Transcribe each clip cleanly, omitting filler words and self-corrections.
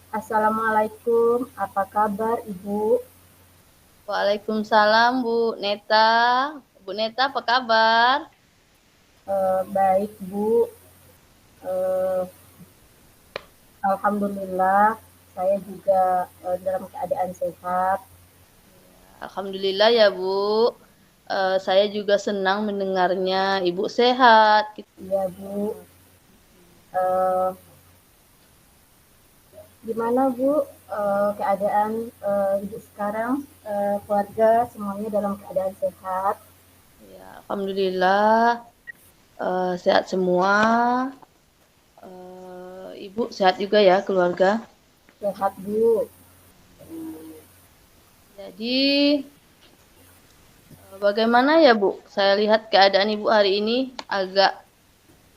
Assalamualaikum, apa kabar Ibu? Waalaikumsalam Bu Neta. Bu Neta apa kabar? Baik Bu, Eh, Alhamdulillah saya juga dalam keadaan sehat. Alhamdulillah ya Bu. Saya juga senang mendengarnya Ibu sehat. Iya Bu, Eh, gimana Bu keadaan Ibu sekarang? Keluarga semuanya dalam keadaan sehat? Ya, Alhamdulillah sehat semua. Ibu sehat juga ya keluarga. Sehat Bu. Jadi bagaimana ya Bu? Saya lihat keadaan Ibu hari ini agak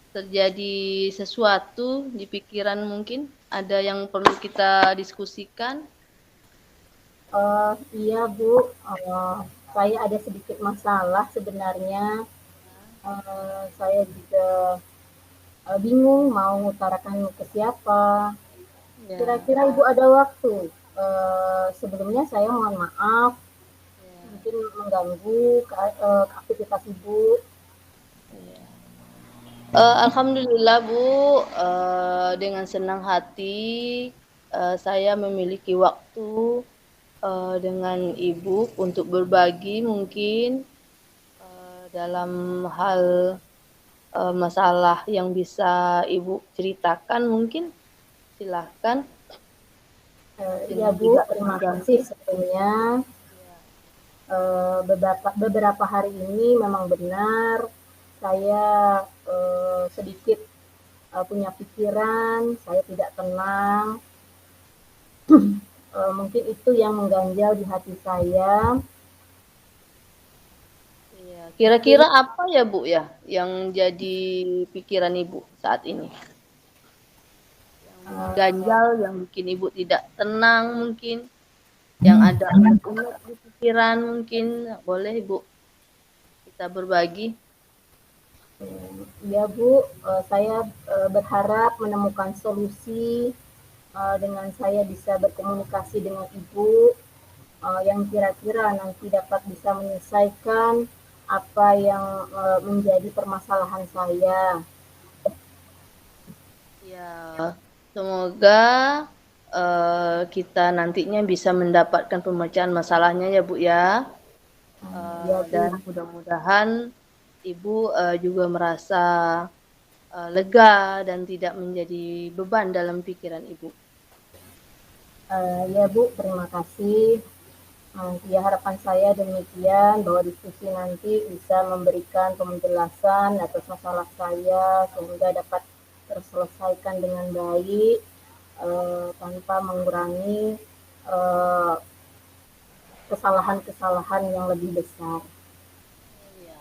terjadi sesuatu di pikiran mungkin. Ada yang perlu kita diskusikan. Iya Bu, Eh, saya ada sedikit masalah sebenarnya. Saya juga bingung mau mengutarakan ke siapa. Ya, Kira-kira Ibu ada waktu? Sebelumnya saya mohon maaf, ya. mungkin mengganggu aktivitas Ibu. Iya. Alhamdulillah Bu, dengan senang hati saya memiliki waktu dengan Ibu untuk berbagi mungkin dalam hal masalah yang bisa Ibu ceritakan mungkin. Silahkan Iya dengan Bu, tidak terima kasih mengganggu. sebelumnya. Ya, Beberapa hari ini memang benar saya sedikit punya pikiran, saya tidak tenang. Mungkin itu yang mengganjal di hati saya. iya. Mungkin Kira-kira apa ya Bu ya yang jadi pikiran Ibu saat ini? Yang uh, mengganjal, yang bikin Ibu tidak tenang mungkin? Yang ada unek-unek di pikiran mungkin, boleh Ibu kita berbagi. Ya Bu, saya berharap menemukan solusi dengan saya bisa berkomunikasi dengan Ibu yang kira-kira nanti dapat bisa menyelesaikan apa yang menjadi permasalahan saya. Ya, semoga kita nantinya bisa mendapatkan pemecahan masalahnya ya Bu ya. Ya Bu, Dan mudah-mudahan Ibu juga merasa lega dan tidak menjadi beban dalam pikiran Ibu. ya Bu, terima kasih. Ya harapan saya demikian bahwa diskusi nanti bisa memberikan penjelasan atas masalah saya sehingga dapat terselesaikan dengan baik tanpa mengurangi eh, kesalahan-kesalahan yang lebih besar. Ya.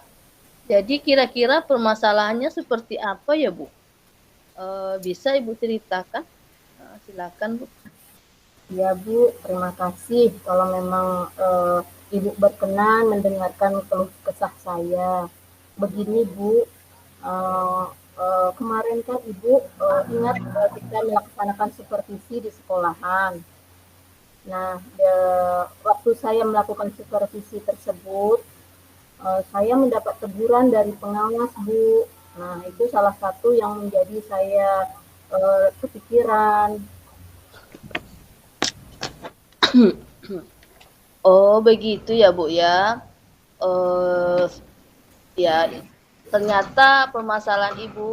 Jadi kira-kira permasalahannya seperti apa ya Bu? Bisa Ibu ceritakan? Silakan Bu. Ya Bu, terima kasih kalau memang Ibu berkenan mendengarkan keluh kesah saya. Begini Bu, uh, kemarin kan Ibu ingat kita melaksanakan supervisi di sekolahan. Nah, waktu saya melakukan supervisi tersebut, saya mendapat teguran dari pengawas Bu. Nah, itu salah satu yang menjadi saya kepikiran. Oh begitu ya Bu ya. Eh ya ternyata permasalahan Ibu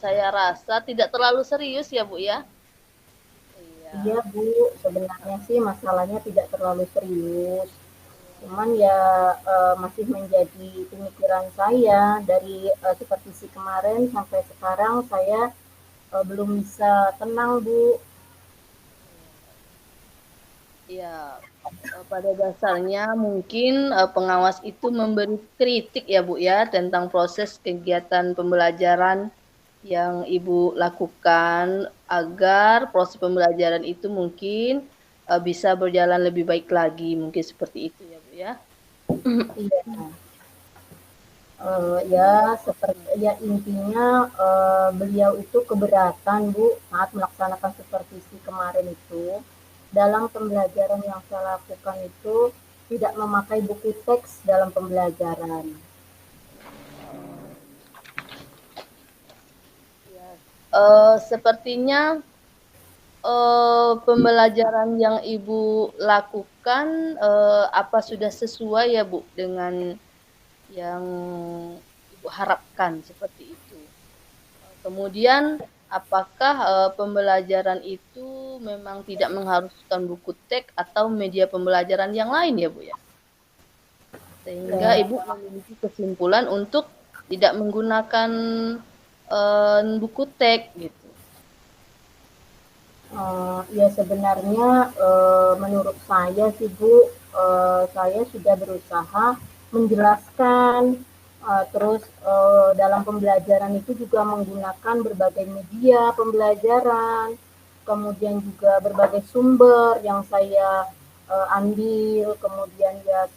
saya rasa tidak terlalu serius ya Bu ya. Iya Iya. Bu, sebenarnya sih masalahnya tidak terlalu serius. Cuman ya masih menjadi pemikiran saya dari supervisi kemarin sampai sekarang saya belum bisa tenang Bu. Ya, pada dasarnya mungkin pengawas itu memberi kritik ya Bu ya tentang proses kegiatan pembelajaran yang Ibu lakukan agar proses pembelajaran itu mungkin bisa berjalan lebih baik lagi, mungkin seperti itu ya Bu ya. Iya, ya seperti ya intinya beliau itu keberatan Bu saat melaksanakan supervisi kemarin itu, dalam pembelajaran yang saya lakukan itu tidak memakai buku teks dalam pembelajaran. Ya. Sepertinya pembelajaran yang Ibu lakukan apa sudah sesuai ya Bu dengan yang Ibu harapkan seperti itu. Kemudian apakah pembelajaran itu memang tidak mengharuskan buku teks atau media pembelajaran yang lain ya Bu ya? Sehingga Ya, Ibu memiliki kesimpulan untuk tidak menggunakan buku teks gitu. Ya sebenarnya menurut saya sih Bu, saya sudah berusaha menjelaskan, terus dalam pembelajaran itu juga menggunakan berbagai media pembelajaran, kemudian juga berbagai sumber yang saya ambil, kemudian ya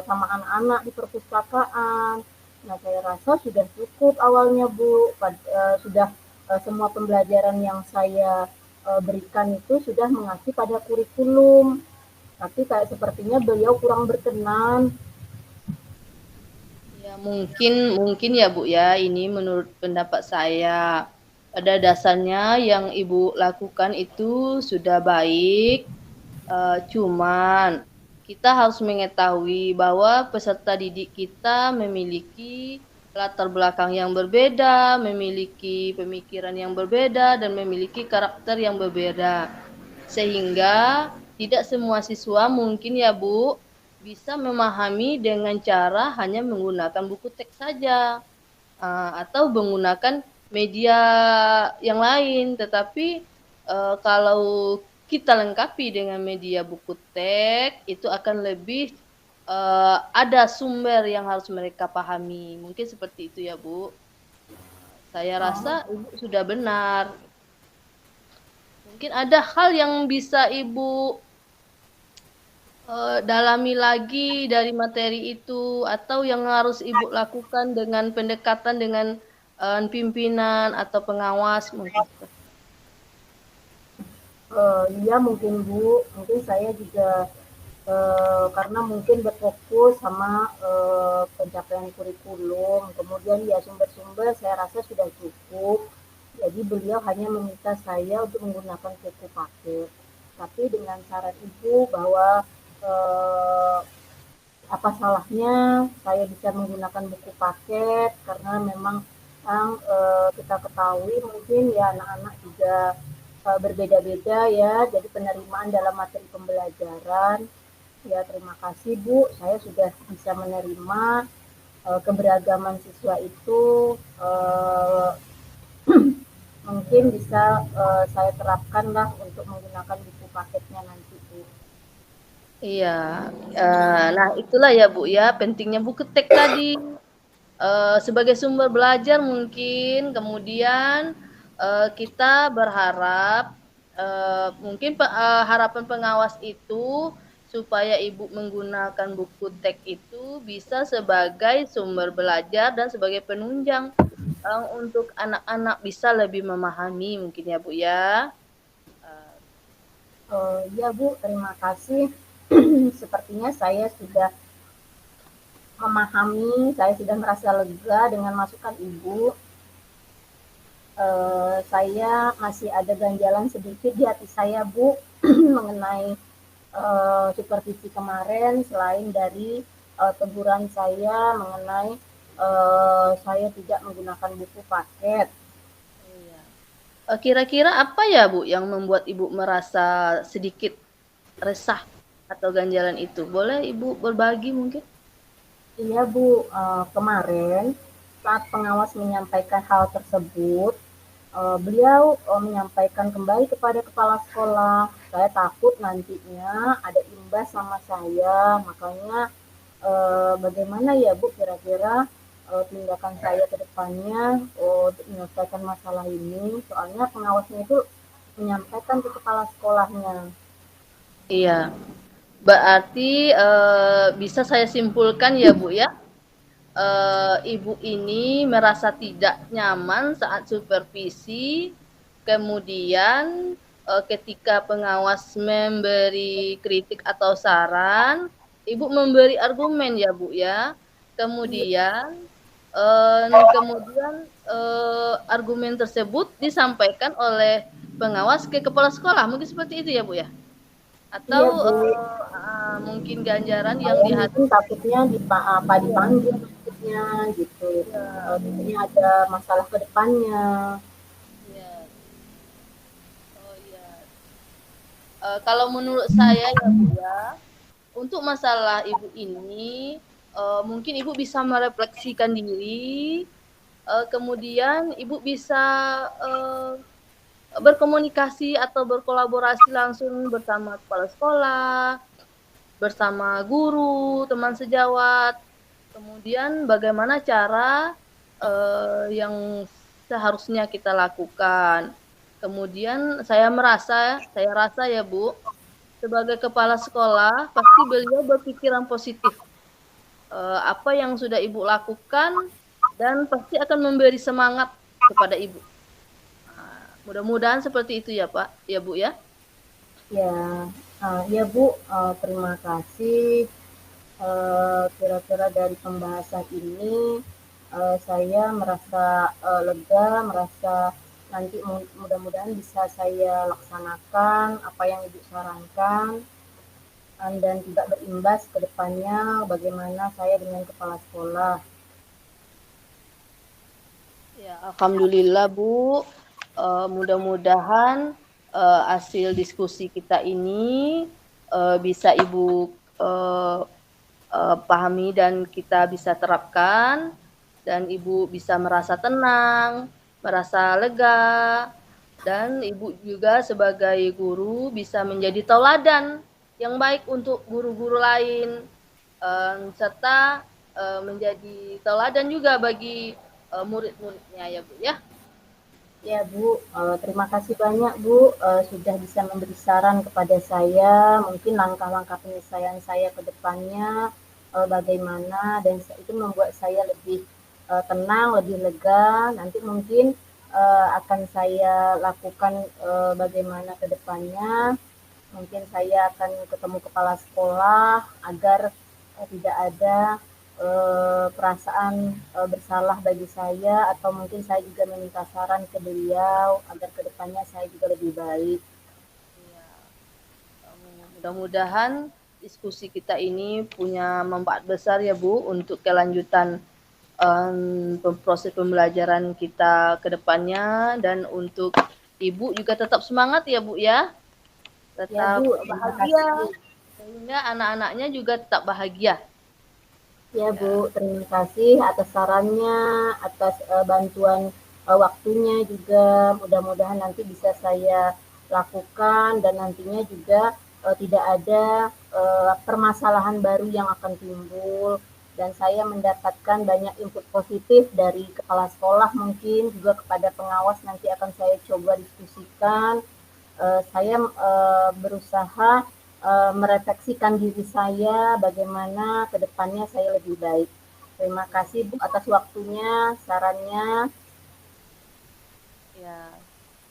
sama anak-anak di perpustakaan. Nah saya rasa sudah cukup awalnya Bu, sudah semua pembelajaran yang saya berikan itu sudah mengacu pada kurikulum. Tapi kayak sepertinya beliau kurang berkenan. Ya mungkin ya Bu ya, ini menurut pendapat saya. Pada dasarnya yang Ibu lakukan itu sudah baik, cuman kita harus mengetahui bahwa peserta didik kita memiliki latar belakang yang berbeda, memiliki pemikiran yang berbeda, dan memiliki karakter yang berbeda. Sehingga tidak semua siswa mungkin ya Bu bisa memahami dengan cara hanya menggunakan buku teks saja atau menggunakan media yang lain. Tetapi kalau kita lengkapi dengan media buku teks itu akan lebih ada sumber yang harus mereka pahami. Mungkin seperti itu ya Bu. Saya rasa Ibu sudah benar. Mungkin ada hal yang bisa Ibu dalami lagi dari materi itu atau yang harus Ibu lakukan dengan pendekatan dengan pimpinan atau pengawas mungkin. Ya mungkin Bu, mungkin saya juga karena mungkin berfokus sama pencapaian kurikulum, kemudian ya sumber-sumber saya rasa sudah cukup. Jadi beliau hanya meminta saya untuk menggunakan buku paket. Tapi dengan saran Ibu bahwa eh, apa salahnya saya bisa menggunakan buku paket karena memang yang kita ketahui mungkin ya anak-anak juga berbeda-beda ya, jadi penerimaan dalam materi pembelajaran. Ya terima kasih Bu, saya sudah bisa menerima keberagaman siswa itu, mungkin bisa saya terapkan lah untuk menggunakan buku paketnya nanti Bu. Iya, nah itulah ya Bu ya pentingnya buku teks tadi sebagai sumber belajar mungkin. Kemudian kita berharap mungkin harapan pengawas itu supaya Ibu menggunakan buku teks itu bisa sebagai sumber belajar dan sebagai penunjang untuk anak-anak bisa lebih memahami mungkin ya Bu ya. Ya Bu, terima kasih. Sepertinya saya sudah memahami, saya sudah merasa lega dengan masukan Ibu. Saya masih ada ganjalan sedikit di hati saya Bu mengenai supervisi kemarin, selain dari teguran saya mengenai saya tidak menggunakan buku paket. Iya. Kira-kira apa ya Bu yang membuat Ibu merasa sedikit resah atau ganjalan itu? Boleh Ibu berbagi mungkin? Iya Bu, kemarin saat pengawas menyampaikan hal tersebut, beliau menyampaikan kembali kepada kepala sekolah, saya takut nantinya ada imbas sama saya, makanya bagaimana ya Bu kira-kira tindakan saya ke depannya untuk menyelesaikan masalah ini, soalnya pengawasnya itu menyampaikan ke kepala sekolahnya. Iya. Berarti bisa saya simpulkan ya Bu ya, Ibu ini merasa tidak nyaman saat supervisi, kemudian ketika pengawas memberi kritik atau saran, Ibu memberi argumen ya, Bu, ya. Kemudian, argumen tersebut disampaikan oleh pengawas ke kepala sekolah, mungkin seperti itu ya, Bu, ya? Iya, Atau, Bu. mungkin ganjaran yang Saya dihadapi mungkin takutnya iya dipanggil takutnya gitu. iya Takutnya ada masalah ke depannya. iya. Oh, iya. Kalau menurut saya ya, Bu, ya, untuk masalah Ibu ini, mungkin Ibu bisa merefleksikan diri, kemudian Ibu bisa, eee, berkomunikasi atau berkolaborasi langsung bersama kepala sekolah, bersama guru, teman sejawat, kemudian bagaimana cara, yang seharusnya kita lakukan. Kemudian saya rasa ya, Bu, sebagai kepala sekolah pasti beliau berpikiran positif, apa yang sudah Ibu lakukan dan pasti akan memberi semangat kepada Ibu. Mudah-mudahan seperti itu ya, Pak ya, Bu, ya. Ya, ya Bu, terima kasih. Kira-kira dari pembahasan ini saya merasa lega, merasa nanti mudah-mudahan bisa saya laksanakan apa yang Ibu sarankan dan tidak berimbas ke depannya bagaimana saya dengan kepala sekolah. Ya, alhamdulillah Bu, mudah-mudahan, hasil diskusi kita ini, bisa Ibu, eee pahami dan kita bisa terapkan, dan Ibu bisa merasa tenang, merasa lega, dan Ibu juga sebagai guru bisa menjadi tauladan yang baik untuk guru-guru lain, serta, menjadi tauladan juga bagi, murid-muridnya ya, Bu, ya. Ya Bu, terima kasih banyak Bu, sudah bisa memberi saran kepada saya, mungkin langkah-langkah penyelesaian saya ke depannya bagaimana dan itu membuat saya lebih tenang, lebih lega. Nanti mungkin akan saya lakukan bagaimana ke depannya. Mungkin saya akan ketemu kepala sekolah agar tidak ada perasaan bersalah bagi saya atau mungkin saya juga meminta saran ke beliau agar kedepannya saya juga lebih baik. Iya, mudah-mudahan diskusi kita ini punya manfaat besar ya Bu untuk kelanjutan proses pembelajaran kita ke depannya dan untuk Ibu juga tetap semangat ya Bu ya, Ya tetap Bu, terima bahagia kasih. sehingga anak-anaknya juga tetap bahagia. Ya Bu, Ya, terima kasih atas sarannya, atas bantuan waktunya juga. Mudah-mudahan nanti bisa saya lakukan dan nantinya juga tidak ada permasalahan baru yang akan timbul dan saya mendapatkan banyak input positif dari kepala sekolah mungkin juga kepada pengawas nanti akan saya coba diskusikan. Saya berusaha merefleksikan diri saya bagaimana ke depannya saya lebih baik. Terima kasih Bu atas waktunya, sarannya. ya.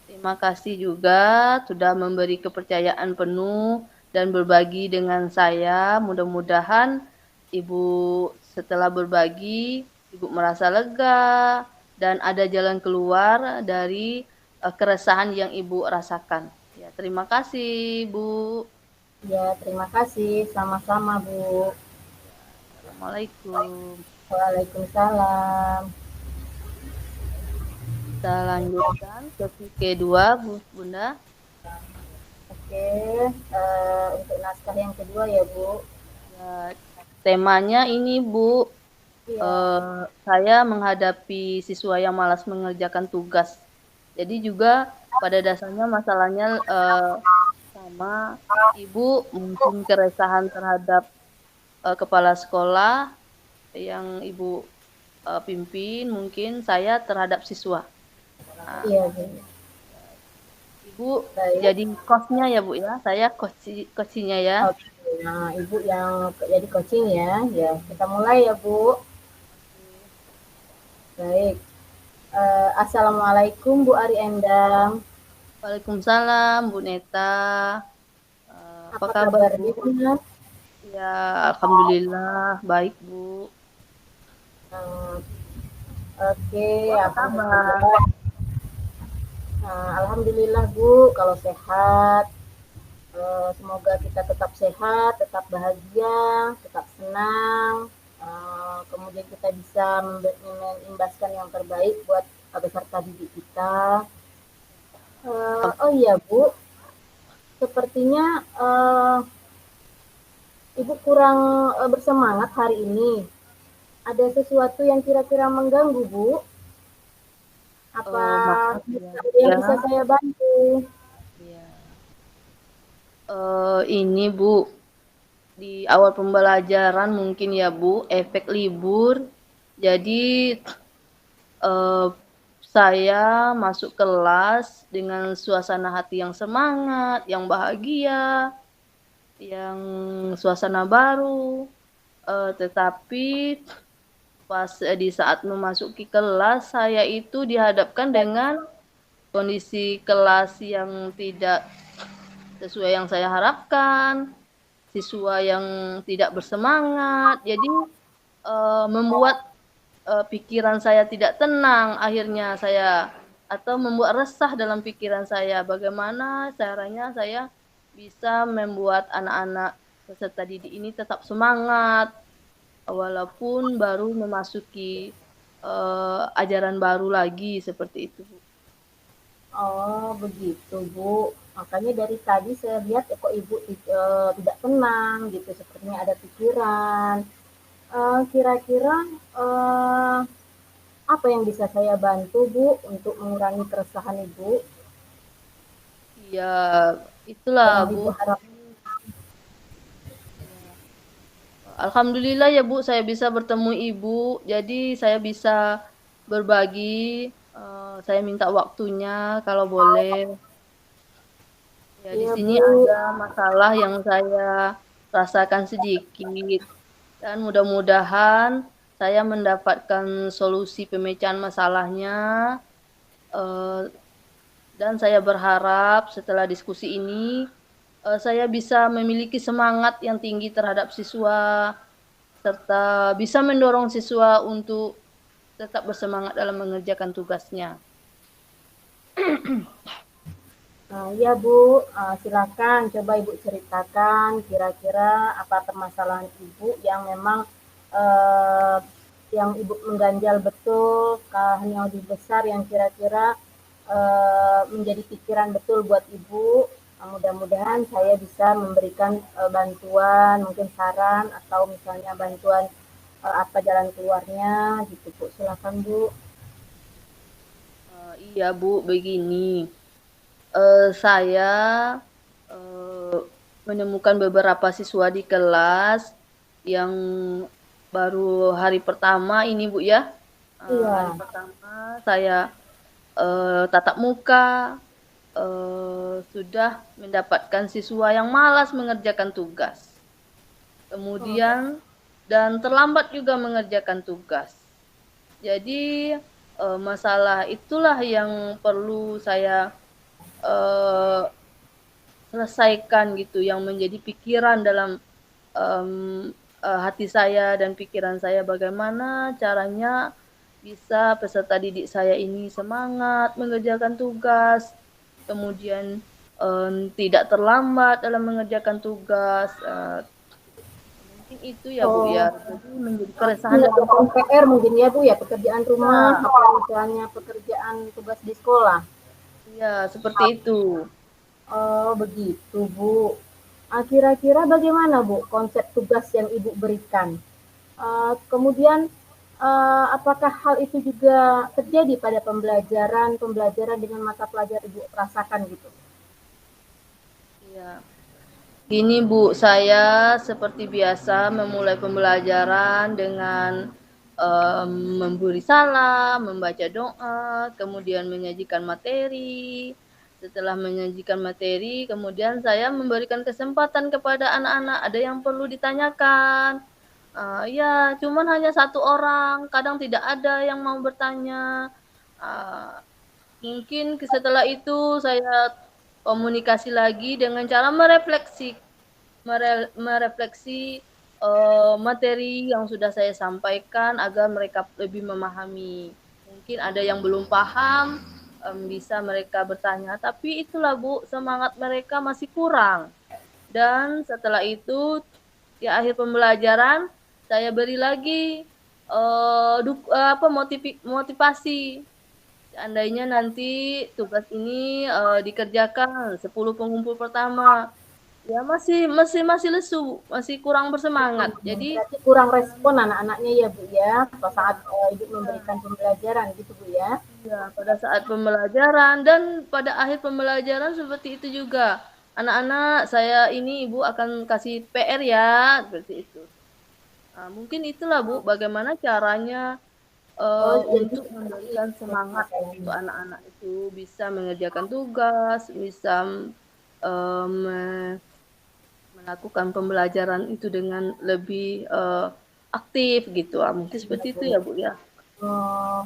Terima kasih juga sudah memberi kepercayaan penuh dan berbagi dengan saya. Mudah-mudahan Ibu setelah berbagi, Ibu merasa lega dan ada jalan keluar dari, keresahan yang Ibu rasakan. Ya, terima kasih, Bu. Ya, terima kasih. Sama-sama Bu. Ya, assalamualaikum. Waalaikumsalam. Kita lanjutkan sesi kedua, Bunda. Oke, untuk naskah yang kedua ya Bu. Ya, temanya ini, Bu, Iya, saya menghadapi siswa yang malas mengerjakan tugas. Jadi juga pada dasarnya masalahnya, sama Ibu mungkin keresahan terhadap, kepala sekolah yang Ibu, pimpin, mungkin saya terhadap siswa. Nah, iya Bu. Ibu Baik. jadi coach-nya ya, Bu, ya? Saya coach-nya ya. Oke. Nah, Ibu yang jadi coaching ya. Ya, kita mulai ya Bu. Baik. Assalamualaikum Bu Ari Endang. Waalaikumsalam, Bu Neta. Apa Apa kabar, Bu? kabarnya? Ya, alhamdulillah baik, Bu. Eh, oke, Bu, apa kabar? alhamdulillah. Alhamdulillah Bu, kalau sehat. Semoga kita tetap sehat, tetap bahagia, tetap senang. Kemudian kita bisa mengimbaskan yang terbaik buat peserta didik kita. Oh iya Bu, sepertinya Ibu kurang bersemangat hari ini. Ada sesuatu yang kira-kira mengganggu Bu? Apa Maaf ya. ada yang Ya, bisa saya bantu? ya. Ini Bu, di awal pembelajaran mungkin ya Bu, efek libur. Jadi eh, saya masuk kelas dengan suasana hati yang semangat, yang bahagia, yang suasana baru. Tetapi pas di saat memasuki kelas, saya itu dihadapkan dengan kondisi kelas yang tidak sesuai yang saya harapkan, siswa yang tidak bersemangat. Jadi membuat pikiran saya tidak tenang. Akhirnya saya atau membuat resah dalam pikiran saya. Bagaimana caranya saya bisa membuat anak-anak peserta didik ini tetap semangat walaupun baru memasuki ajaran baru lagi seperti itu, Bu. Oh, begitu, Bu. Makanya dari tadi saya lihat kok Ibu tidak tenang gitu, sepertinya ada pikiran. Kira-kira apa yang bisa saya bantu, Bu, untuk mengurangi keresahan Ibu? Ya, itulah, Yang Bu. Ibu harap. Ya. Alhamdulillah ya Bu, saya bisa bertemu Ibu. Jadi saya bisa berbagi. Saya minta waktunya kalau boleh. Ya, di Iya, sini Bu. ada masalah yang saya rasakan sedikit. Dan mudah-mudahan saya mendapatkan solusi pemecahan masalahnya. Eh, dan saya berharap setelah diskusi ini saya bisa memiliki semangat yang tinggi terhadap siswa serta bisa mendorong siswa untuk tetap bersemangat dalam mengerjakan tugasnya. Iya Bu, silakan coba Ibu ceritakan kira-kira apa permasalahan Ibu yang memang uh, yang Ibu mengganjal betul, yang lebih besar yang kira-kira menjadi pikiran betul buat Ibu. Mudah-mudahan saya bisa memberikan bantuan, mungkin saran atau misalnya bantuan apa jalan keluarnya gitu Bu. Silakan Bu. Iya Bu, begini. Saya uh, menemukan beberapa siswa di kelas yang baru hari pertama ini Bu ya. Hari Iya. pertama saya tatap muka sudah mendapatkan siswa yang malas mengerjakan tugas. Oh, Kemudian dan terlambat juga mengerjakan tugas. Jadi masalah itulah yang perlu saya uh, selesaikan gitu, yang menjadi pikiran dalam hati saya dan pikiran saya, bagaimana caranya bisa peserta didik saya ini semangat mengerjakan tugas, kemudian tidak terlambat dalam mengerjakan tugas. Mungkin itu ya Bu oh. ya, jadi menjadi keresahan dalam Mengerjakan PR mungkin ya Bu ya, pekerjaan rumah ya, atau misalnya pekerjaan tugas di sekolah. ya seperti itu. Oh begitu Bu. Kira-kira bagaimana Bu konsep tugas yang Ibu berikan? Kemudian apakah hal itu juga terjadi pada pembelajaran dengan mata pelajaran Ibu rasakan gitu? Ya. Gini Bu, saya seperti biasa memulai pembelajaran dengan memberi salam, membaca doa, kemudian menyajikan materi. Setelah menyajikan materi, kemudian saya memberikan kesempatan kepada anak-anak, ada yang perlu ditanyakan. Ya, cuman hanya satu orang, kadang tidak ada yang mau bertanya. Uh, Mungkin setelah itu saya komunikasi lagi dengan cara merefleksi, materi yang sudah saya sampaikan agar mereka lebih memahami. Mungkin ada yang belum paham, bisa mereka bertanya, tapi itulah Bu, semangat mereka masih kurang. Dan setelah itu, di akhir pembelajaran, saya beri lagi, motivasi. Seandainya nanti tugas ini, dikerjakan 10 pengumpul pertama, ya masih lesu, masih kurang bersemangat. Jadi Berarti kurang respon anak-anaknya ya Bu ya, saat Ibu memberikan pembelajaran gitu Bu ya. ya, pada saat pembelajaran dan pada akhir pembelajaran seperti itu juga. Anak-anak, saya ini Ibu akan kasih PR ya, seperti itu. Nah, mungkin itulah Bu, bagaimana caranya Oh jadi untuk seperti memberikan itu semangat untuk masalahnya. anak-anak itu bisa mengerjakan tugas, bisa eee, me melakukan pembelajaran itu dengan lebih, aktif gitu, mungkin Iya seperti itu Bu. ya, Bu, ya? Oh,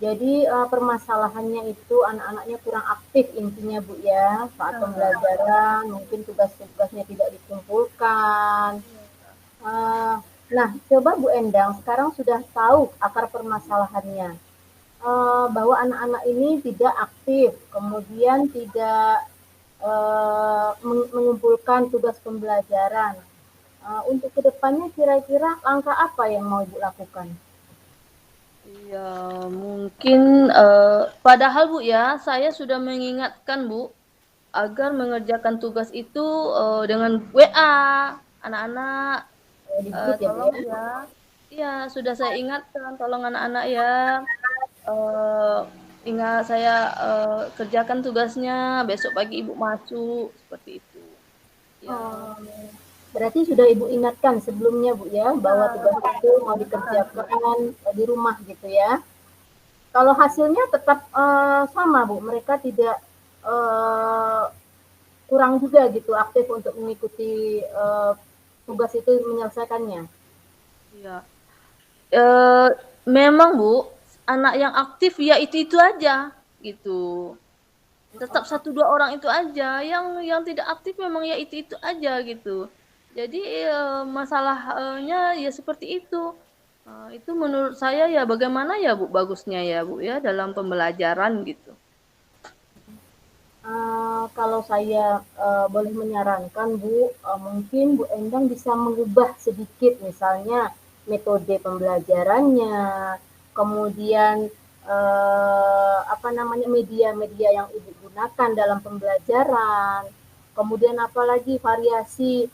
jadi permasalahannya itu anak-anaknya kurang aktif intinya Bu ya, saat Iya. pembelajaran mungkin tugas-tugasnya tidak dikumpulkan. Eh, nah, coba Bu Endang sekarang sudah tahu akar permasalahannya, bahwa anak-anak ini tidak aktif, kemudian tidak mengumpulkan tugas pembelajaran. Untuk kedepannya kira-kira langkah apa yang mau Ibu lakukan? Iya, mungkin, padahal Bu ya, saya sudah mengingatkan Bu, agar mengerjakan tugas itu, dengan WA, "Anak-anak, Di grup ya Bu tolong ya? ya." Iya, sudah saya ingatkan, "Tolong anak-anak ya, eee, ingat saya, kerjakan tugasnya, besok pagi Ibu masuk." Seperti itu. Ya, Oh, berarti sudah Ibu ingatkan sebelumnya Bu ya, bahwa tugas itu mau dikerjakan di rumah gitu ya. Kalau hasilnya tetap sama Bu, mereka tidak eh, kurang juga gitu aktif untuk mengikuti tugas itu menyelesaikannya. iya. Eee, Memang Bu, anak yang aktif ya itu-itu aja, gitu. Tetap satu 2 orang itu aja, yang tidak aktif memang ya itu-itu aja, gitu. Jadi, masalahnya ya seperti itu. Itu menurut saya ya bagaimana ya Bu, bagusnya ya Bu ya, dalam pembelajaran gitu. Kalau saya boleh menyarankan Bu, mungkin Bu Endang bisa mengubah sedikit misalnya metode pembelajarannya, kemudian apa namanya media-media yang Ibu gunakan dalam pembelajaran, kemudian apalagi variasi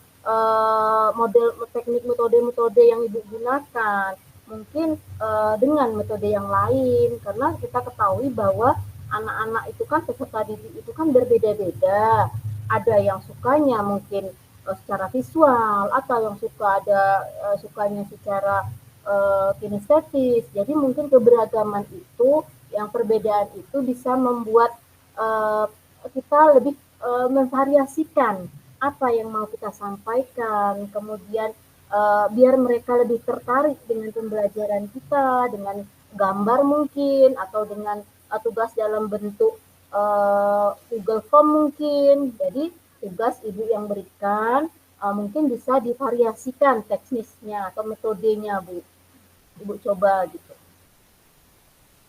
model teknik metode-metode yang Ibu gunakan, mungkin dengan metode yang lain karena kita ketahui bahwa anak-anak itu kan peserta didik itu kan berbeda-beda. Ada yang sukanya mungkin secara visual atau yang sukanya secara kinestetis. Jadi mungkin keberagaman itu, yang perbedaan itu bisa membuat uh, kita lebih memvariasikan apa yang mau kita sampaikan, kemudian biar mereka lebih tertarik dengan pembelajaran kita, dengan gambar mungkin atau dengan tugas dalam bentuk Google Form mungkin. Jadi tugas ibu yang berikan mungkin bisa divariasikan teknisnya atau metodenya Bu. Ibu coba gitu.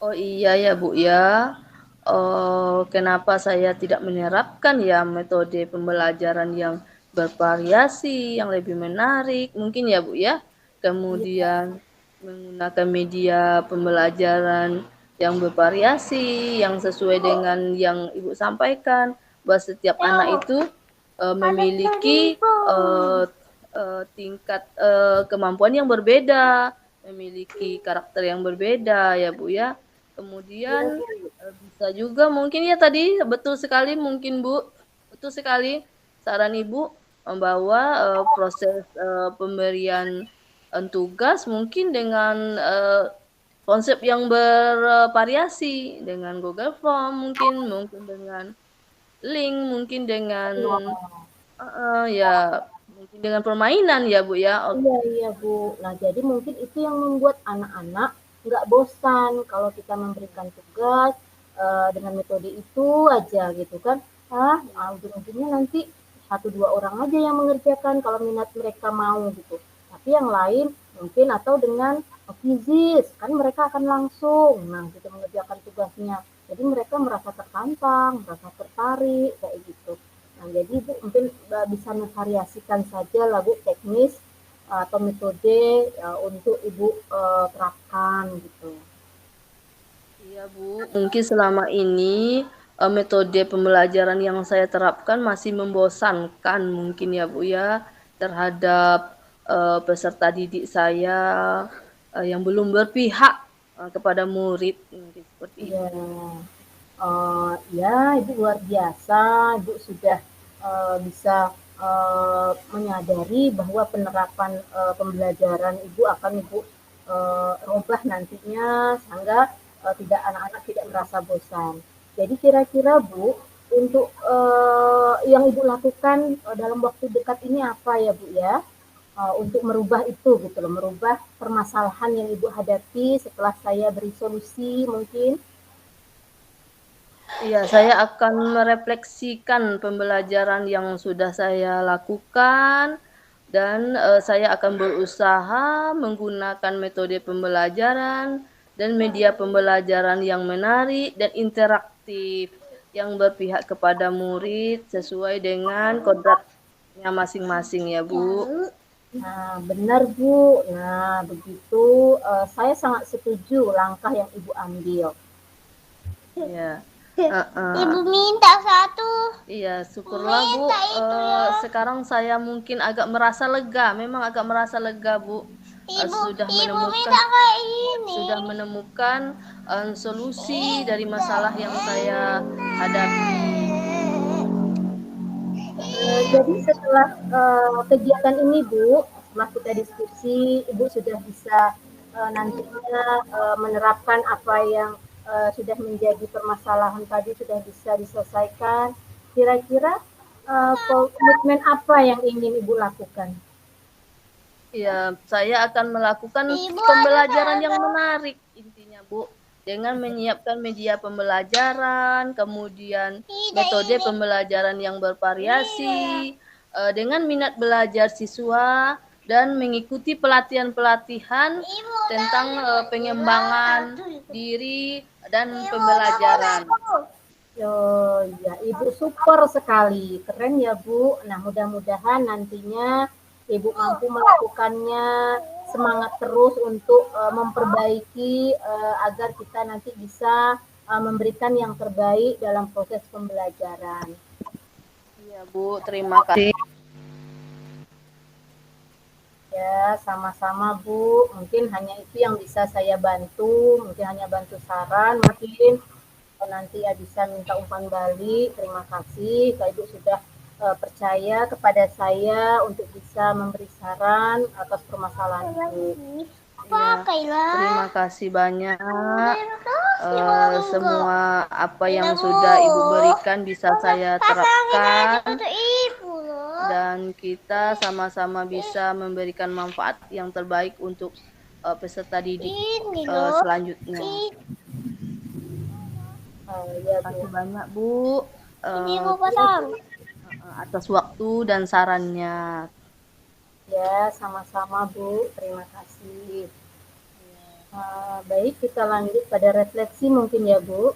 Oh iya ya Bu ya, kenapa saya tidak menerapkan ya metode pembelajaran yang bervariasi, yang lebih menarik, mungkin ya Bu ya? Iya, Kemudian menggunakan media pembelajaran yang bervariasi, yang sesuai dengan yang Ibu sampaikan, bahwa setiap anak itu, memiliki, tingkat, kemampuan yang berbeda, memiliki karakter yang berbeda ya Bu ya. iya Kemudian, Bu. bisa juga mungkin ya tadi betul sekali mungkin Bu, betul sekali saran Ibu membawa, proses, pemberian, tugas mungkin dengan, konsep yang bervariasi, dengan Google Form mungkin mungkin dengan link, mungkin dengan heeh, ya mungkin dengan permainan ya Bu ya, Iya, iya Bu. Nah, jadi mungkin itu yang membuat anak-anak nggak bosan kalau kita memberikan tugas, dengan metode itu aja gitu kan. Ujung-ujungnya nanti satu dua orang aja yang mengerjakan kalau minat mereka mau gitu. Tapi yang lain mungkin atau dengan fisis kan mereka akan langsung gitu mengerjakan tugasnya. Jadi mereka merasa tertantang, merasa tertarik kayak gitu. Nah, jadi Bu mungkin bisa memvariasikan saja lah Bu teknis atau metode untuk Ibu terapkan gitu. Iya, Bu. Mungkin selama ini metode pembelajaran yang saya terapkan masih membosankan mungkin ya, Bu ya, terhadap peserta didik saya yang belum berpihak kepada murid, mungkin seperti Iya. itu. Ya, Ibu luar biasa. Ibu sudah bisa menyadari bahwa penerapan pembelajaran Ibu akan Ibu rubah nantinya sehingga tidak anak-anak tidak merasa bosan. Jadi kira-kira Bu, untuk yang Ibu lakukan dalam waktu dekat ini apa ya Bu ya? Untuk merubah itu gitu loh, merubah permasalahan yang Ibu hadapi setelah saya beri solusi mungkin. Iya, saya akan merefleksikan pembelajaran yang sudah saya lakukan dan saya akan berusaha menggunakan metode pembelajaran dan media pembelajaran yang menarik dan interaktif yang berpihak kepada murid sesuai dengan kodratnya masing-masing ya, Bu. Nah, benar Bu. Nah, begitu saya sangat setuju langkah yang Ibu ambil. Iya. Ibu minta satu. Iya, syukurlah Bu. Sekarang saya mungkin agak merasa lega, memang agak merasa lega Bu. Sudah menemukan solusi dari masalah yang saya hadapi. Jadi setelah kegiatan ini Bu, setelah kita diskusi, Ibu sudah bisa nantinya menerapkan apa yang sudah menjadi permasalahan tadi sudah bisa diselesaikan. Kira-kira komitmen apa yang ingin Ibu lakukan? Ya, saya akan melakukan pembelajaran yang menarik intinya, Bu. Dengan menyiapkan media pembelajaran, kemudian metode pembelajaran yang bervariasi, dengan minat belajar siswa dan mengikuti pelatihan-pelatihan tentang pengembangan diri dan pembelajaran. Oh ya, Ibu super sekali, keren ya Bu. Nah, mudah-mudahan nantinya Ibu mampu melakukannya, semangat terus untuk memperbaiki agar kita nanti bisa memberikan yang terbaik dalam proses pembelajaran. Iya Bu, terima kasih. Ya, sama-sama Bu. Mungkin hanya itu yang bisa saya bantu, mungkin hanya bantu saran, mungkin nanti ya bisa minta umpan balik. Terima kasih Kak Ibu sudah percaya kepada saya untuk bisa memberi saran atas permasalahan Ibu. Ya, terima kasih banyak. Semua apa yang sudah Ibu berikan bisa saya terapkan dan kita sama-sama bisa memberikan manfaat yang terbaik untuk peserta didik selanjutnya. Ya, Terima kasih Bu. banyak Bu atas waktu dan sarannya. Ya, sama-sama Bu. Terima kasih. Baik, kita lanjut pada refleksi mungkin ya Bu.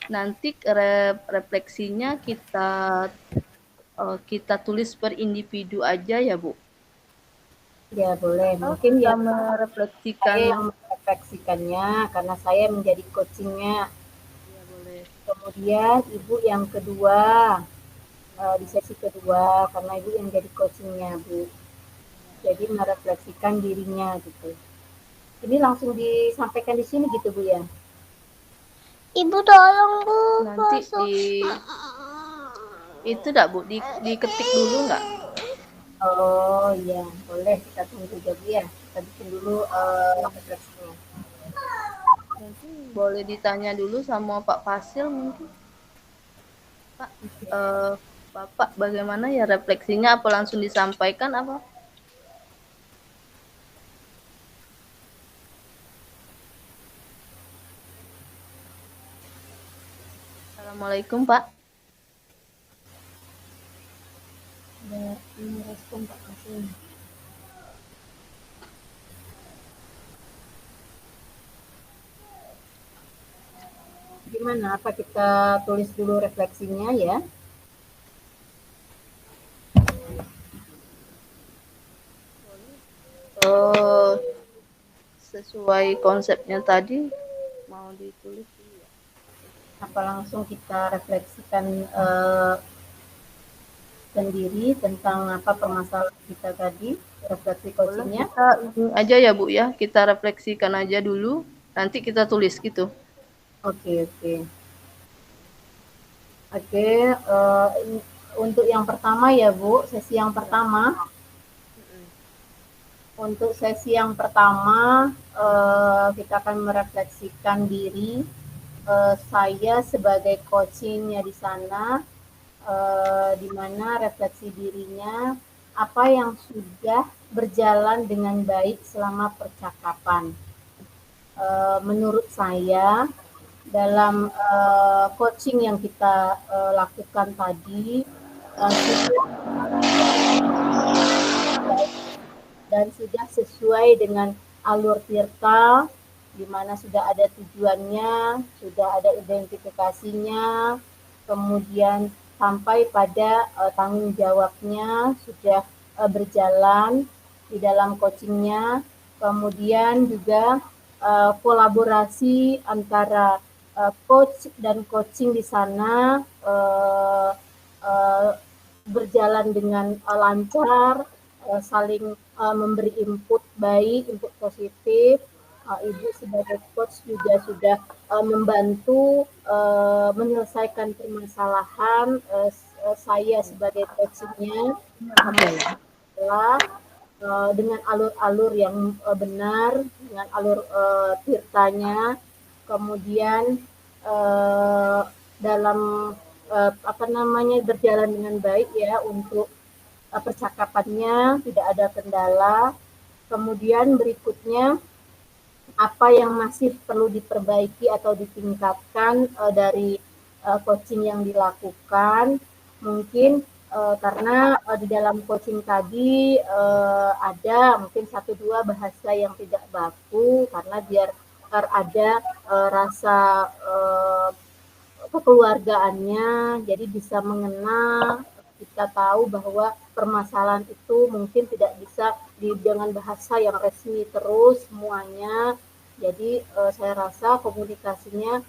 Nanti refleksinya kita tulis per individu aja ya Bu. Ya boleh, mungkin Kita ya merefleksikan. saya yang merefleksikannya karena saya menjadi coachingnya. Ya boleh. Kemudian Ibu yang kedua di sesi kedua karena Ibu yang jadi coachingnya Bu. Jadi merefleksikan dirinya gitu. Ini langsung disampaikan di sini gitu Bu ya. Ibu tolong Bu. Nanti itu enggak Bu, diketik dulu enggak? Oh iya, boleh kita tunggu jadi ya. Kita bikin dulu refleksinya. Mungkin boleh ditanya dulu sama Pak Fasil mungkin. Pak, Bapak bagaimana ya refleksinya? Apa langsung disampaikan apa? Assalamualaikum Pak. Ini respon Pak Kasim. Gimana? Apa kita tulis dulu refleksinya ya? Sesuai konsepnya tadi mau ditulis ya. Apa langsung kita refleksikan sendiri tentang apa permasalahan kita tadi, refleksi coachingnya? Kita ini aja ya Bu ya, kita refleksikan aja dulu, nanti kita tulis gitu. Oke. Untuk yang pertama ya Bu, sesi yang pertama. Untuk sesi yang pertama, kita akan merefleksikan diri saya sebagai coachingnya di sana, di mana refleksi dirinya apa yang sudah berjalan dengan baik selama percakapan. Menurut saya dalam coaching yang kita lakukan tadi dan sudah sesuai dengan alur tirta, di mana sudah ada tujuannya, sudah ada identifikasinya, kemudian sampai pada tanggung jawabnya sudah berjalan di dalam coachingnya, kemudian juga kolaborasi antara coach dan coaching di sana berjalan dengan lancar, saling memberi input baik, input positif. Ibu sebagai coach juga sudah membantu menyelesaikan permasalahan saya sebagai coachnya dengan alur-alur yang benar, dengan alur tirtanya, kemudian dalam berjalan dengan baik ya untuk percakapannya, tidak ada kendala. Kemudian berikutnya apa yang masih perlu diperbaiki atau ditingkatkan dari coaching yang dilakukan. Mungkin karena di dalam coaching tadi ada mungkin 1-2 bahasa yang tidak baku, karena biar ada rasa kekeluargaannya, jadi bisa mengenal, kita tahu bahwa permasalahan itu mungkin tidak bisa dengan bahasa yang resmi terus semuanya. Jadi saya rasa komunikasinya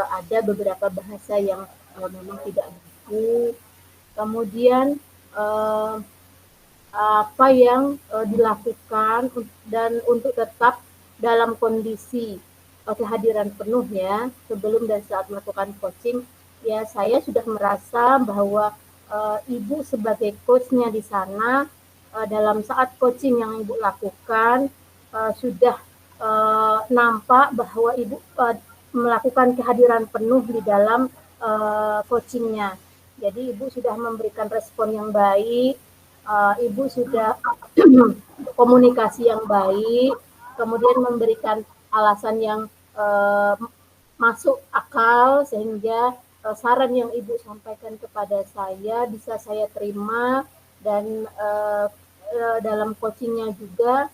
ada beberapa bahasa yang memang tidak baku. Kemudian apa yang dilakukan dan untuk tetap dalam kondisi kehadiran penuh ya sebelum dan saat melakukan coaching, ya saya sudah merasa bahwa ibu sebagai coachnya di sana dalam saat coaching yang ibu lakukan sudah nampak bahwa ibu melakukan kehadiran penuh di dalam coachingnya. Jadi ibu sudah memberikan respon yang baik, ibu sudah komunikasi yang baik, kemudian memberikan alasan yang masuk akal sehingga saran yang ibu sampaikan kepada saya bisa saya terima, dan dalam coachingnya juga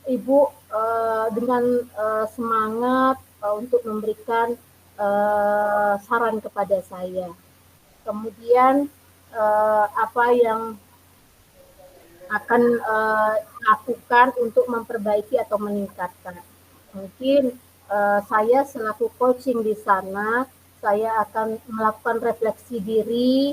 ibu dengan semangat untuk memberikan saran kepada saya. Kemudian apa yang akan lakukan untuk memperbaiki atau meningkatkan. Mungkin saya selaku coaching di sana, saya akan melakukan refleksi diri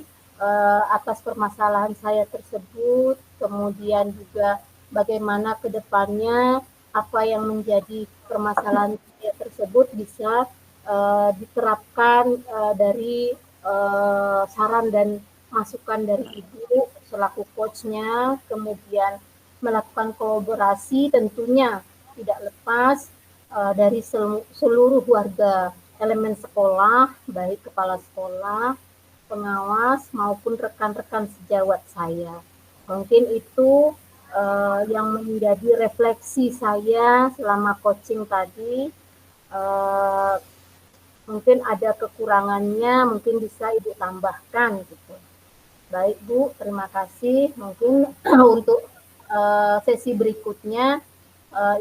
atas permasalahan saya tersebut, kemudian juga bagaimana ke depannya apa yang menjadi permasalahan saya tersebut bisa diterapkan dari saran dan masukan dari ibu selaku coachnya, kemudian melakukan kolaborasi tentunya tidak lepas dari seluruh warga elemen sekolah, baik kepala sekolah, pengawas maupun rekan-rekan sejawat saya. Mungkin itu yang menjadi refleksi saya selama coaching tadi. mungkin ada kekurangannya, mungkin bisa Ibu tambahkan gitu. Baik Bu, terima kasih. Mungkin untuk sesi berikutnya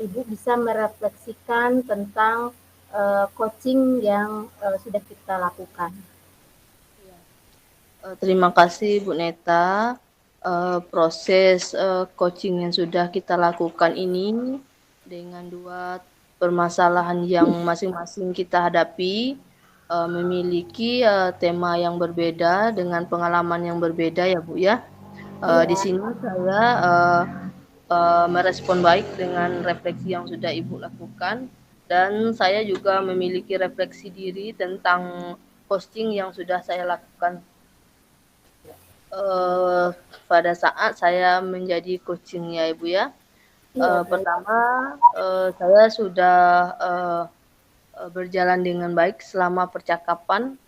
Ibu bisa merefleksikan tentang coaching yang sudah kita lakukan. Terima kasih Bu Neta. Proses coaching yang sudah kita lakukan ini dengan 2 permasalahan yang masing-masing kita hadapi memiliki tema yang berbeda dengan pengalaman yang berbeda ya Bu ya. Di sini saya merespon baik dengan refleksi yang sudah Ibu lakukan, dan saya juga memiliki refleksi diri tentang coaching yang sudah saya lakukan pada saat saya menjadi coaching ya Ibu ya. Pertama saya sudah berjalan dengan baik selama percakapan.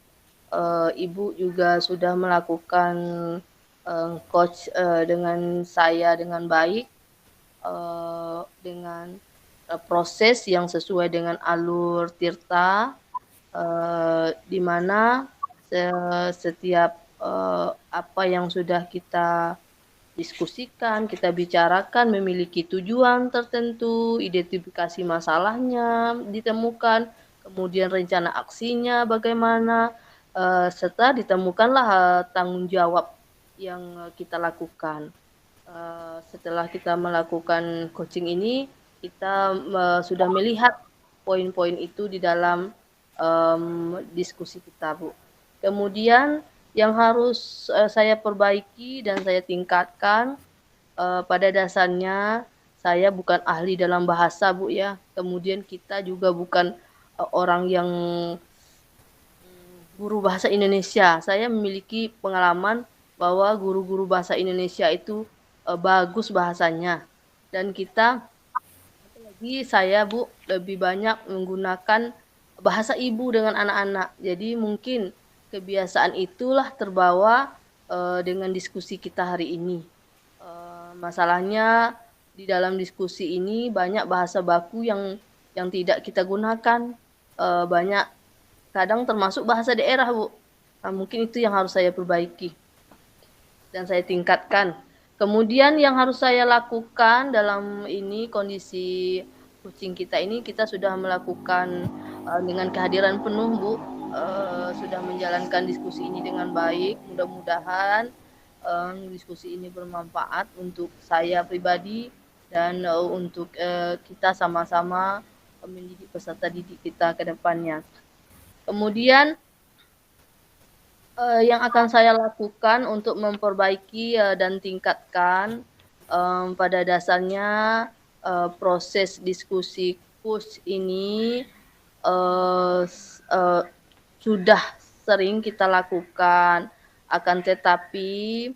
Ibu juga sudah melakukan coach dengan saya dengan baik, dengan proses yang sesuai dengan alur tirta, di mana setiap apa yang sudah kita diskusikan, kita bicarakan memiliki tujuan tertentu, identifikasi masalahnya ditemukan, kemudian rencana aksinya bagaimana, serta ditemukanlah tanggung jawab yang kita lakukan. Setelah kita melakukan coaching ini, kita sudah melihat poin-poin itu di dalam diskusi kita, Bu. Kemudian yang harus saya perbaiki dan saya tingkatkan, pada dasarnya saya bukan ahli dalam bahasa Bu ya, kemudian kita juga bukan orang yang guru bahasa Indonesia. Saya memiliki pengalaman bahwa guru-guru bahasa Indonesia itu bagus bahasanya, dan kita, apalagi saya Bu, lebih banyak menggunakan bahasa ibu dengan anak-anak. Jadi mungkin kebiasaan itulah terbawa dengan diskusi kita hari ini. Masalahnya di dalam diskusi ini banyak bahasa baku yang tidak kita gunakan, banyak kadang termasuk bahasa daerah Bu. Nah, mungkin itu yang harus saya perbaiki dan saya tingkatkan. Kemudian yang harus saya lakukan dalam ini kondisi coaching kita ini, kita sudah melakukan dengan kehadiran penuh Bu, sudah menjalankan diskusi ini dengan baik. Mudah-mudahan diskusi ini bermanfaat untuk saya pribadi dan untuk kita sama-sama mendidik peserta didik kita ke depannya. Kemudian yang akan saya lakukan untuk memperbaiki dan tingkatkan, pada dasarnya proses diskusi coach ini sudah sering kita lakukan, akan tetapi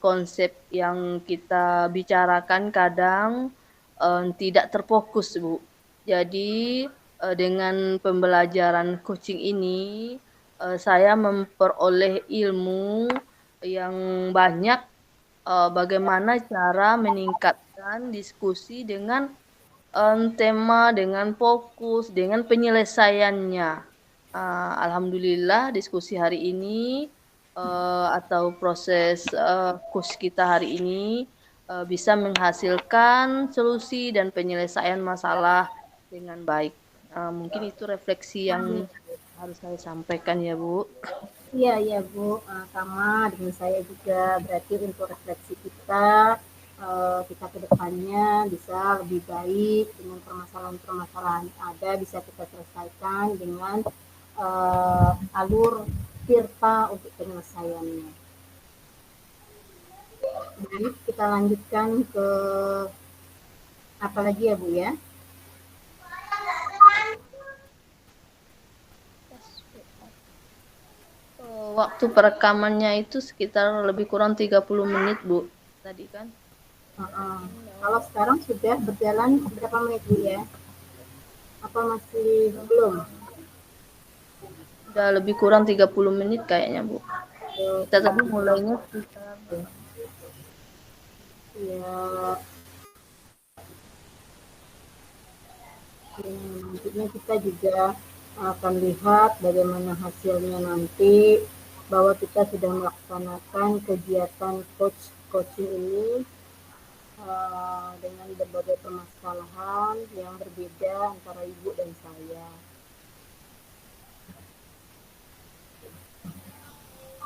konsep yang kita bicarakan kadang tidak terfokus Bu. Jadi dengan pembelajaran coaching ini saya memperoleh ilmu yang banyak, bagaimana cara meningkatkan diskusi dengan tema, dengan fokus, dengan penyelesaiannya. Alhamdulillah diskusi hari ini atau proses coach kita hari ini bisa menghasilkan solusi dan penyelesaian masalah dengan baik. Mungkin itu refleksi yang harus saya sampaikan ya Bu. Iya Bu, sama dengan saya juga. Berarti untuk refleksi kita, kita ke depannya bisa lebih baik dengan permasalahan-permasalahan yang ada, bisa kita selesaikan dengan alur tirta untuk penyelesaiannya. Jadi kita lanjutkan ke apa lagi ya Bu ya? Waktu perekamannya itu sekitar lebih kurang 30 menit Bu tadi kan. Kalau sekarang sudah berjalan berapa menit Bu ya? Apa masih belum? Udah lebih kurang 30 menit kayaknya Bu. Kita tadi mulainya sekitar ya nantinya kita juga akan lihat bagaimana hasilnya nanti, bahwa kita sudah melaksanakan kegiatan coaching ini dengan berbagai permasalahan yang berbeda antara ibu dan saya.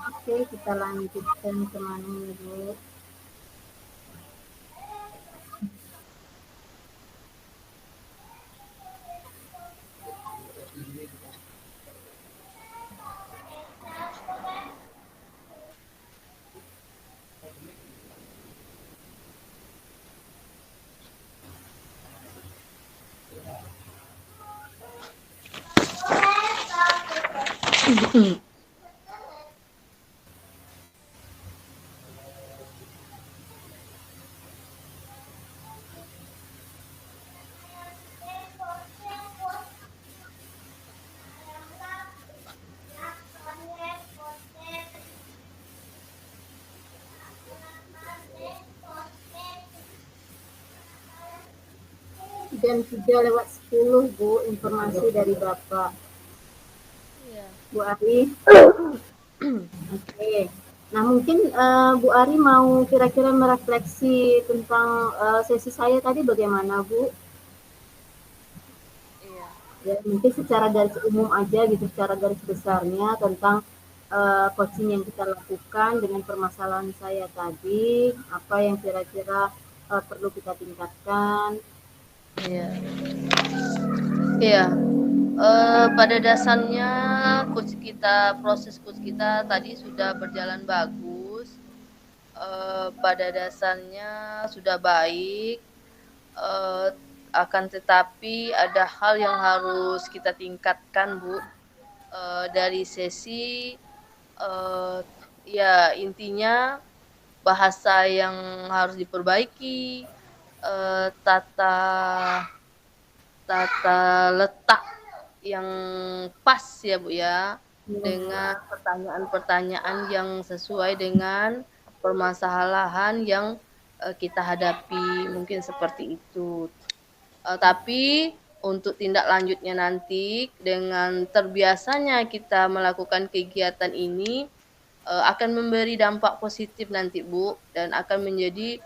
Oke, kita lanjutkan kemana ibu? Jam 3:10 Bu, informasi dari Bapak. Iya. Bu Ari. Oke. Nah mungkin Bu Ari mau kira-kira merefleksi tentang sesi saya tadi bagaimana Bu? Iya. Ya mungkin secara garis umum aja gitu, secara garis besarnya tentang coaching yang kita lakukan dengan permasalahan saya tadi, apa yang kira-kira perlu kita tingkatkan. Iya. Iya. Pada dasarnya proses coach kita tadi sudah berjalan bagus. Pada dasarnya sudah baik. Akan tetapi ada hal yang harus kita tingkatkan, Bu. Dari sesi ya intinya bahasa yang harus diperbaiki, tata letak yang pas ya Bu ya, dengan pertanyaan-pertanyaan yang sesuai dengan permasalahan yang kita hadapi, mungkin seperti itu. Tapi untuk tindak lanjutnya nanti dengan terbiasanya kita melakukan kegiatan ini akan memberi dampak positif nanti Bu, dan akan menjadi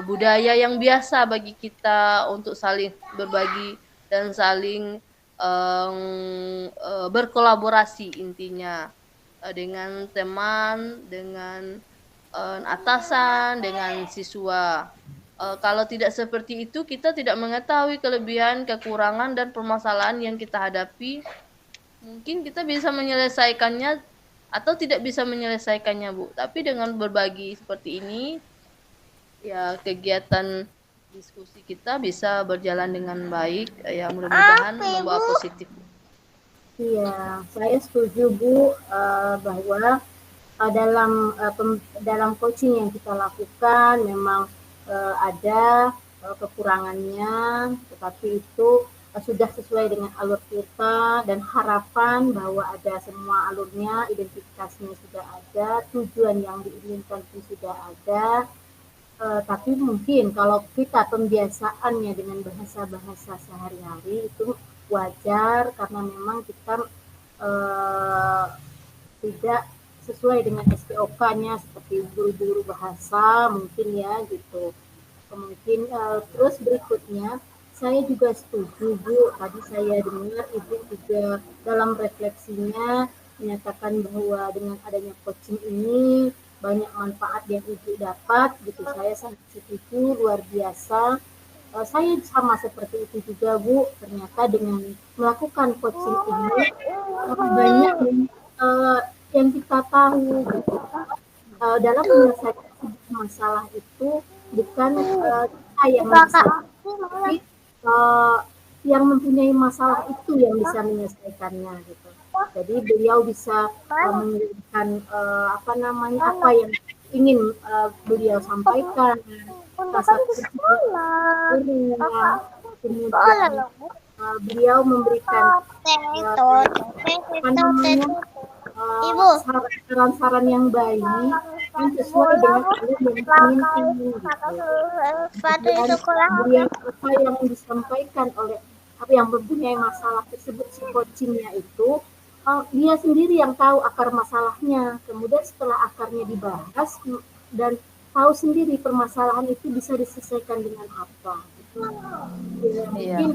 budaya yang biasa bagi kita untuk saling berbagi dan saling berkolaborasi intinya dengan teman, dengan atasan, dengan siswa. Kalau tidak seperti itu, kita tidak mengetahui kelebihan, kekurangan, dan permasalahan yang kita hadapi. Mungkin kita bisa menyelesaikannya atau tidak bisa menyelesaikannya, Bu. Tapi dengan berbagi seperti ini, ya kegiatan diskusi kita bisa berjalan dengan baik. Ya mudah-mudahan membawa positif. Iya, saya setuju Bu bahwa dalam coaching yang kita lakukan memang ada kekurangannya, tetapi itu sudah sesuai dengan alur kita dan harapan bahwa ada semua alurnya, identifikasinya sudah ada, tujuan yang diinginkan pun sudah ada. Tapi mungkin kalau kita pembiasaannya dengan bahasa-bahasa sehari-hari itu wajar karena memang kita tidak sesuai dengan SPOK-nya seperti guru-guru bahasa mungkin ya gitu. Mungkin terus berikutnya saya juga setuju Bu, tadi saya dengar Ibu juga dalam refleksinya menyatakan bahwa dengan adanya coaching ini banyak manfaat yang Ibu dapat gitu. Saya sangat setuju, luar biasa. Saya sama seperti itu juga Bu, ternyata dengan melakukan coaching ini banyak yang kita tahu gitu. Dalam menyelesaikan masalah itu bukan kita yang menyelesaikan, tapi yang mempunyai masalah itu yang bisa menyelesaikannya gitu. Jadi beliau bisa menjelaskan apa yang ingin beliau sampaikan, rasa kemudian beliau memberikan saran-saran yang baik yang sesuai dengan alur yang diinginkan gitu. Kemudian apa yang disampaikan oleh apa yang mempunyai masalah tersebut si coachingnya itu dia sendiri yang tahu akar masalahnya. Kemudian setelah akarnya dibahas dan tahu sendiri permasalahan itu bisa diselesaikan dengan apa. Ya, mungkin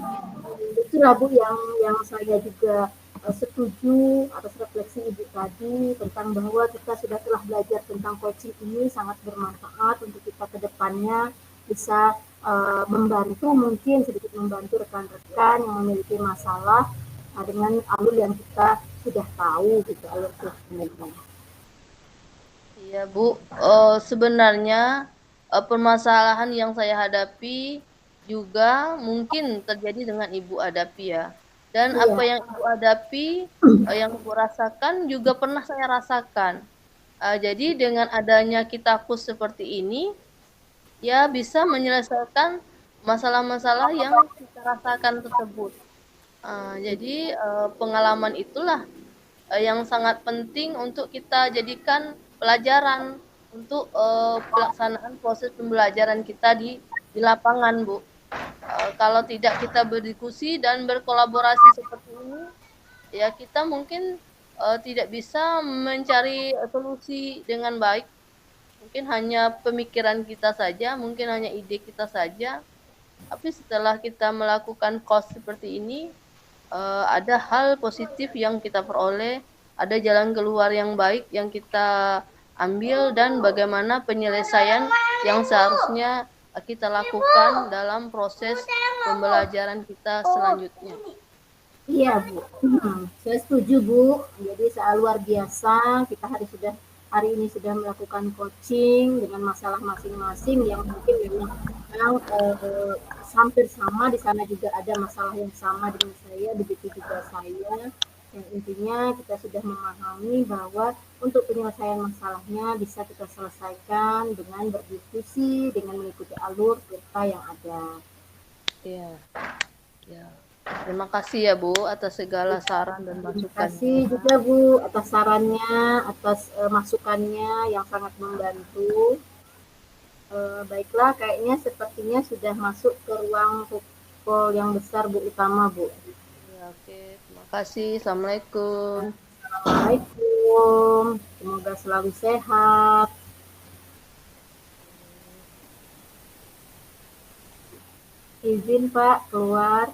itulah Bu yang saya juga setuju atas refleksi Ibu tadi tentang bahwa kita sudah telah belajar tentang coaching ini sangat bermanfaat untuk kita ke depannya bisa membantu mungkin sedikit membantu rekan-rekan yang memiliki masalah dengan alur yang kita sudah tahu gitu alur treatmentnya. Iya Bu, sebenarnya permasalahan yang saya hadapi juga mungkin terjadi dengan Ibu hadapi ya. Dan Iya. apa yang Ibu hadapi, yang Ibu rasakan juga pernah saya rasakan. Jadi dengan adanya Kitakus seperti ini, ya bisa menyelesaikan masalah-masalah yang kita rasakan tersebut. Jadi pengalaman itulah yang sangat penting untuk kita jadikan pelajaran untuk pelaksanaan proses pembelajaran kita di lapangan, Bu. Kalau tidak kita berdiskusi dan berkolaborasi seperti ini, ya kita mungkin tidak bisa mencari solusi dengan baik. Mungkin hanya pemikiran kita saja, mungkin hanya ide kita saja. Tapi setelah kita melakukan course seperti ini, ada hal positif yang kita peroleh, ada jalan keluar yang baik yang kita ambil dan bagaimana penyelesaian yang seharusnya kita lakukan dalam proses pembelajaran kita selanjutnya. Iya Bu, saya setuju Bu. Jadi luar biasa kita hari ini sudah melakukan coaching dengan masalah masing-masing yang mungkin memang hampir sama. Di sana juga ada masalah yang sama dengan saya, begitu juga saya. Yang intinya kita sudah memahami bahwa untuk penyelesaian masalahnya bisa kita selesaikan dengan berdiskusi, dengan mengikuti alur cerita yang ada. Iya. Ya. Terima kasih ya Bu atas segala saran dan masukan. Terima kasih juga Bu atas sarannya, atas masukannya yang sangat membantu. Baiklah, kayaknya sepertinya sudah masuk ke ruang pukul yang besar Bu utama Bu. Ya, oke, terima kasih. Assalamualaikum. Assalamualaikum. Semoga selalu sehat. Izin Pak keluar.